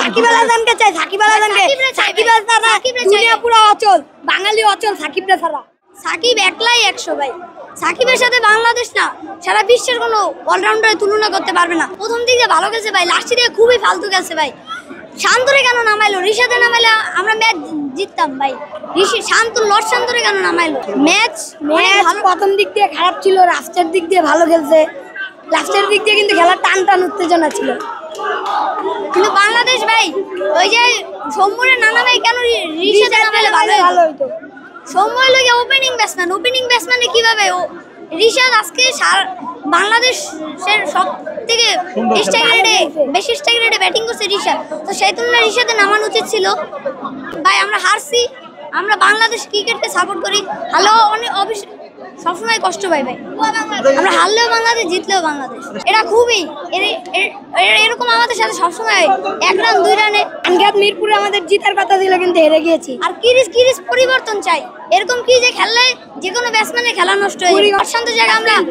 সাকিব আল হাসানকে চাই, সাকিব আল হাসানকে। সাকিব আল হাসান দুনিয়া পুরো অচল, বাঙালি অচল সাকিবরে ছাড়া। সাকিব একলাই 100 ভাই। সাকিবের সাথে বাংলাদেশ না সারা বিশ্বের কোনো অলরাউন্ডারে তুলনা করতে পারবে না। প্রথম দিকে ভালো গেছে ভাই, লাস্ট দিকে খুবই ফালতু গেছে ভাই। শান্তরে কেন নামাইলো? রিশাদে নামাইলে আমরা ম্যাচ জিততাম ভাই। লর্ড শান্তরে কেন নামাইলো? ম্যাচ প্রথম দিক দিয়ে খারাপ ছিল, লাস্টের দিক দিয়ে ভালো খেলছে। লাস্টের দিক দিয়ে কিন্তু খেলার টান উত্তেজনা ছিল। কিন্তু বাংলাদেশ ভাই ওই যে সৌম্যরে না নামাই কেন রিশাদে নামাইলে ভালো হইতো। সৌম্য লাগে ওপেনিং ব্যাটসম্যানে কিভাবে রিশাদ আজকে বাংলাদেশের সব থেকে বেশি স্ট্রাইক রেটে ব্যাটিং করছে রিশাদ, তো সেই তুলনায় রিশাদে নামানো উচিত ছিল ভাই। আমরা হারছি, আমরা বাংলাদেশ ক্রিকেটকে সাপোর্ট করি। অনেক সবসময় কষ্ট পাই ভাই। আমরা হারলেও বাংলাদেশ, জিতলেও বাংলাদেশ। এটা খুবই এরকম আমাদের সাথে সবসময় 1 রান 2 রানে। আনগাত মিরপুরে আমাদের জিতার কথা ছিল কিন্তু হেরে গিয়েছি। আর কিরিস পরিবর্তন চাই। এরকম কি যে খেললে যে কোনো ব্যাটসম্যানের খেলা নষ্ট হয়ে যায়।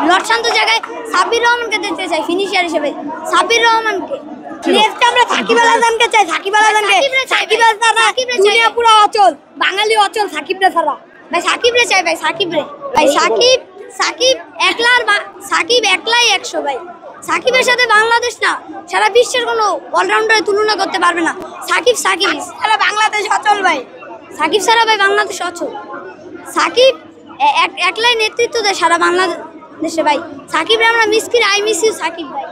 লর্ড জায়গায় সাব্বির রহমানকে দিতে চাই ফিনিশার হিসেবে। সাব্বির রহমানকে নেক্সট আমরা সাকিব আল হাসানকে চাই, সাকিব আল হাসানকে। সাকিব আল হাসান দুনিয়া পুরো অচল, বাঙালি অচল সাকিবরে ছাড়া ভাই। সাকিবরে চাই ভাই, সাকিবরে ভাই। সাকিব একলাই 100 ভাই। সাকিবের সাথে বাংলাদেশ না সারা বিশ্বের কোনো অলরাউন্ডারে তুলনা করতে পারবে না। সাকিব সারা বাংলাদেশ অচল ভাই। সাকিব সারা ভাই বাংলাদেশ অচল। সাকিব একলাই নেতৃত্ব দেয় সারা বাংলাদেশে ভাই। সাকিবরে আমরা মিস করি। আই মিস ইউ সাকিব ভাই।